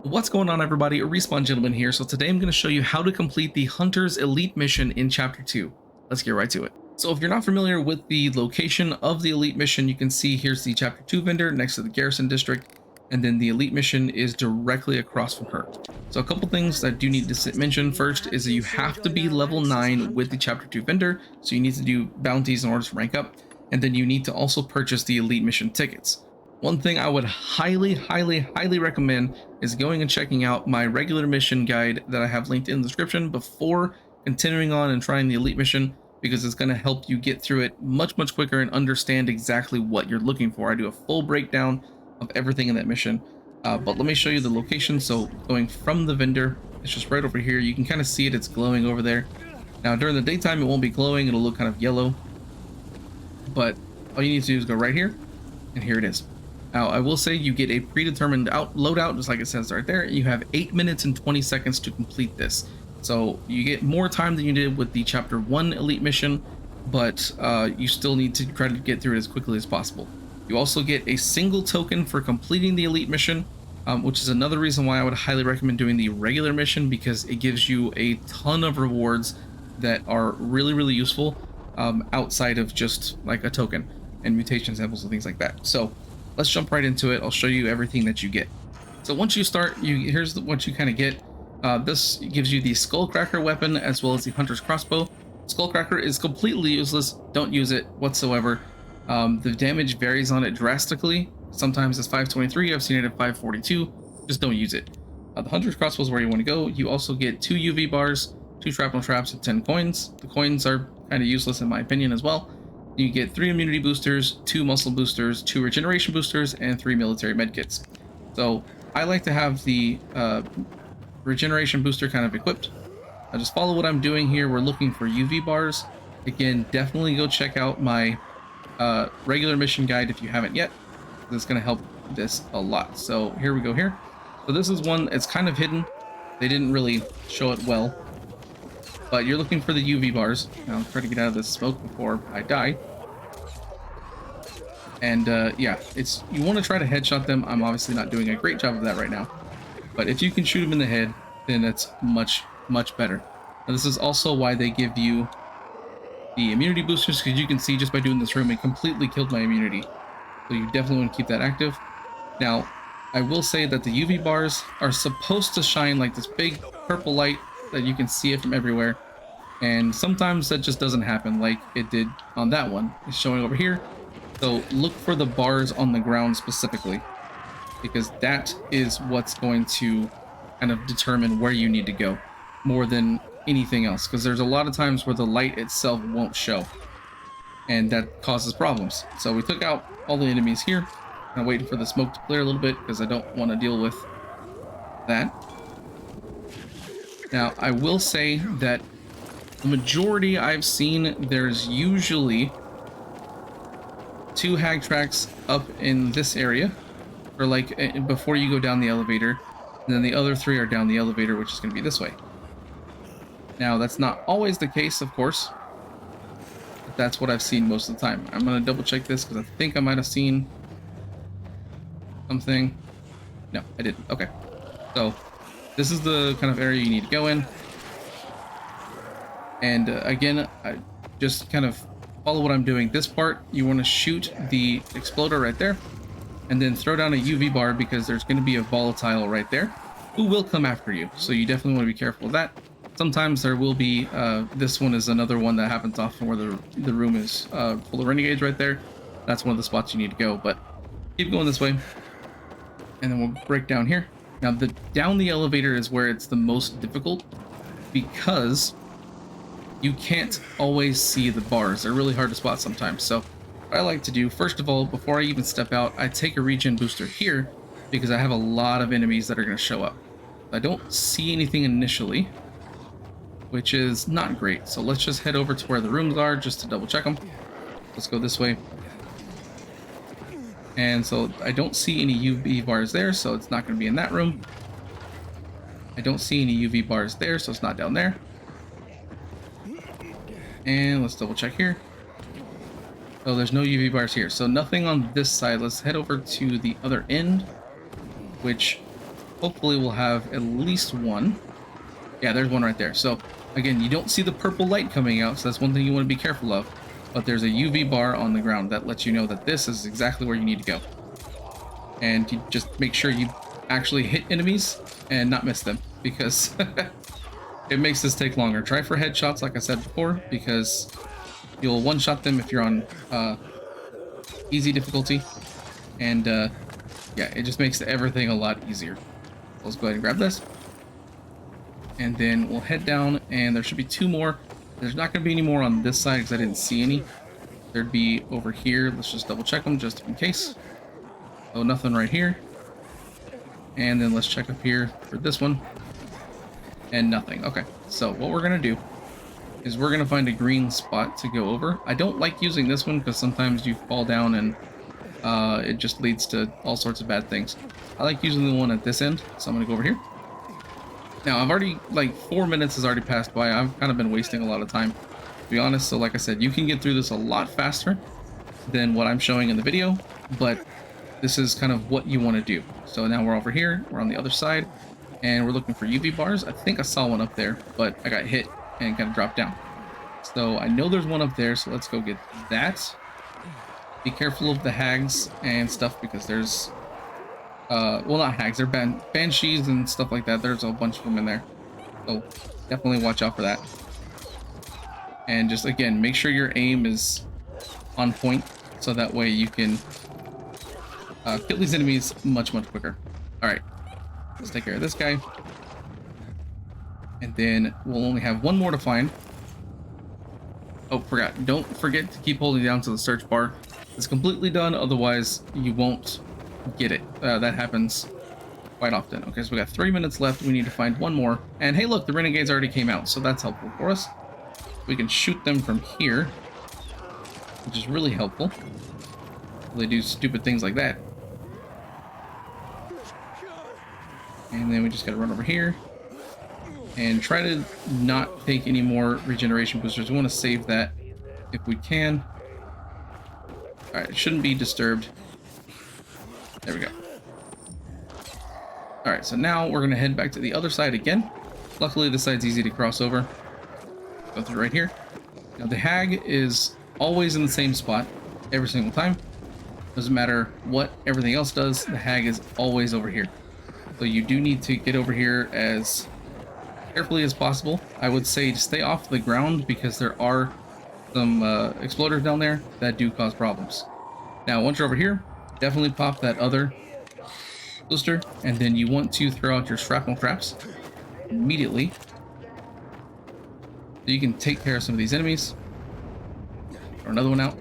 What's going on, everybody? A Respawn Gentleman here. So today I'm going to show you how to complete the Hunter's Elite mission in Chapter 2. Let's get right to it. So if you're not familiar with the location of the Elite mission, you can see here's the Chapter 2 vendor next to the Garrison District, and then the Elite mission is directly across from her. So a couple things that do need to mention first is that you have to be level 9 with the Chapter 2 vendor, so you need to do bounties in order to rank up, and then you need to also purchase the Elite mission tickets. One thing I would highly recommend is going and checking out my regular mission guide that I have linked in the description before continuing on and trying the Elite mission, because it's going to help you get through it much quicker and understand exactly what you're looking for. I do a full breakdown of everything in that mission, but let me show you the location. So going from the vendor, it's just right over here. You can kind of see it, it's glowing over there. Now during the daytime it won't be glowing, it'll look kind of yellow, but all you need to do is go right here, and here it is. Now, I will say you get a predetermined loadout, just like it says right there. You have 8 minutes and 20 seconds to complete this. So you get more time than you did with the Chapter 1 Elite mission, but you still need to try to get through it as quickly as possible. You also get a single token for completing the Elite mission, which is another reason why I would highly recommend doing the regular mission, because it gives you a ton of rewards that are really useful outside of just like a token and mutation samples and things like that. So let's jump right into it. I'll show you everything that you get. So once you start, here's what you kind of get. This gives you the Skullcracker weapon as well as the Hunter's crossbow. Skullcracker is completely useless. Don't use it whatsoever. The damage varies on it drastically. Sometimes it's 523. I've seen it at 542. Just don't use it. The Hunter's crossbow is where you want to go. You also get 2 UV bars, 2 shrapnel traps, and 10 coins. The coins are kind of useless in my opinion as well. You get 3 immunity boosters, 2 muscle boosters, 2 regeneration boosters, and 3 military medkits. So I like to have the regeneration booster kind of equipped. Now just follow what I'm doing here. We're looking for UV bars. Again, definitely go check out my regular mission guide if you haven't yet. That's going to help this a lot. So here we go here. So this is one, it's kind of hidden. They didn't really show it well, but you're looking for the UV bars. Now I'll try to get out of this smoke before I die. And yeah, you want to try to headshot them. I'm obviously not doing a great job of that right now, but if you can shoot them in the head, then that's much better. Now this is also why they give you the immunity boosters, because you can see just by doing this room, it completely killed my immunity. So you definitely want to keep that active. Now, I will say that the UV bars are supposed to shine like this big purple light that you can see it from everywhere, and sometimes that just doesn't happen like it did on that one. It's showing over here. So look for the bars on the ground specifically, because that is what's going to kind of determine where you need to go more than anything else, because there's a lot of times where the light itself won't show, and that causes problems. So we took out all the enemies here. I'm waiting for the smoke to clear a little bit because I don't want to deal with that. Now, I will say that the majority I've seen, there's usually 2 hag tracks up in this area, or like before you go down the elevator, and then the other 3 are down the elevator, which is going to be this way. Now, that's not always the case, of course, but that's what I've seen most of the time. I'm going to double check this because I think I might have seen something. No, I didn't. Okay, so this is the kind of area you need to go in. And again, I just kind of follow what I'm doing. This part, you want to shoot the exploder right there, and then throw down a UV bar, because there's going to be a volatile right there who will come after you. So you definitely want to be careful of that. Sometimes there will be, this one is another one that happens often, where the room is full of renegades right there. That's one of the spots you need to go, but keep going this way. And then we'll break down here. Now, down the elevator is where it's the most difficult, because you can't always see the bars. They're really hard to spot sometimes. So what I like to do, first of all, before I even step out, I take a regen booster here, because I have a lot of enemies that are going to show up. I don't see anything initially, which is not great. So let's just head over to where the rooms are just to double check them. Let's go this way. And so I don't see any UV bars there, so it's not going to be in that room. I don't see any UV bars there, so it's not down there. And let's double check here. Oh, there's no UV bars here, so nothing on this side. Let's head over to the other end, which hopefully we'll have at least one. Yeah, there's one right there. So again, you don't see the purple light coming out, so that's one thing you want to be careful of. But there's a UV bar on the ground that lets you know that this is exactly where you need to go. And you just make sure you actually hit enemies and not miss them, because it makes this take longer. Try for headshots, like I said before, because you'll one-shot them if you're on easy difficulty. And yeah, it just makes everything a lot easier. So let's go ahead and grab this. And then we'll head down, and there should be two more. There's not going to be any more on this side because I didn't see any. There'd be over here. Let's just double check them just in case. Oh, nothing right here. And then let's check up here for this one. And nothing. Okay, so what we're going to do is we're going to find a green spot to go over. I don't like using this one because sometimes you fall down and it just leads to all sorts of bad things. I like using the one at this end, so I'm going to go over here. Now, I've already, like, 4 minutes has already passed by. I've kind of been wasting a lot of time, to be honest. So like I said, you can get through this a lot faster than what I'm showing in the video, but this is kind of what you want to do. So now we're over here, we're on the other side, and we're looking for UV bars. I think I saw one up there, but I got hit and kind of dropped down. So I know there's one up there, so let's go get that. Be careful of the hags and stuff, because there's well, not hags, they're banshees and stuff like that. There's a bunch of them in there, so definitely watch out for that. And just, again, make sure your aim is on point, so that way you can kill these enemies much quicker. All right, let's take care of this guy, and then we'll only have one more to find. Oh, forgot. Don't forget to keep holding down to the search bar. It's completely done, otherwise you won't get it. That happens quite often. Okay, so we got 3 minutes left. We need to find one more. And hey, look, the renegades already came out, so that's helpful for us. We can shoot them from here, which is really helpful. They do stupid things like that. And then we just gotta run over here and try to not take any more regeneration boosters. We want to save that if we can. All right, it shouldn't be disturbed. There we go. All right, so now we're gonna head back to the other side again. Luckily, this side's easy to cross over. Go through right here. Now the hag is always in the same spot every single time. Doesn't matter what everything else does, the hag is always over here. So you do need to get over here as carefully as possible. I would say to stay off the ground, because there are some exploders down there that do cause problems. Now, once you're over here, definitely pop that other booster, and then you want to throw out your shrapnel traps immediately, so you can take care of some of these enemies. Throw another one out.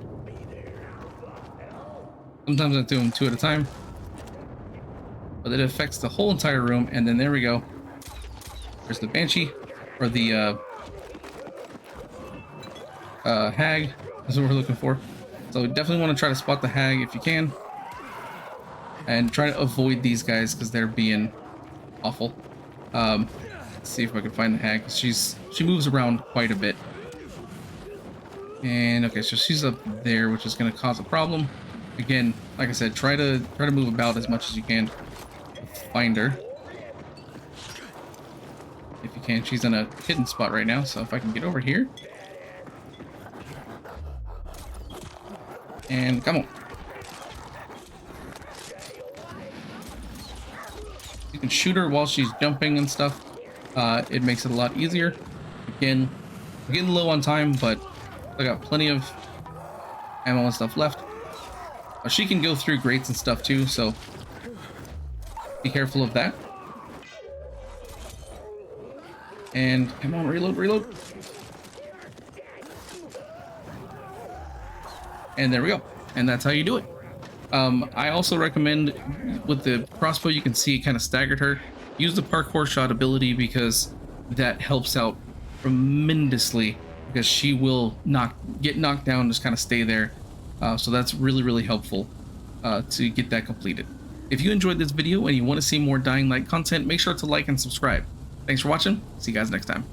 Sometimes I do them 2 at a time, but it affects the whole entire room. And then there we go. There's the banshee, or the hag. That's what we're looking for. So definitely want to try to spot the hag if you can, and try to avoid these guys because they're being awful. Let's see if I can find the hag. She moves around quite a bit. And okay, so she's up there, which is going to cause a problem. Again, like I said, try to move about as much as you can to find her. If you can, she's in a hidden spot right now. So if I can get over here, and come on. You can shoot her while she's jumping and stuff. It makes it a lot easier. Again, I'm getting low on time, but I got plenty of ammo and stuff left. She can go through grates and stuff too, so be careful of that. And come on, reload. And there we go. And that's how you do it. I also recommend, with the crossbow, you can see it kind of staggered her. Use the parkour shot ability, because that helps out tremendously, because she will get knocked down and just kind of stay there. So that's really helpful to get that completed. If you enjoyed this video and you want to see more Dying Light content, make sure to like and subscribe. Thanks for watching. See you guys next time.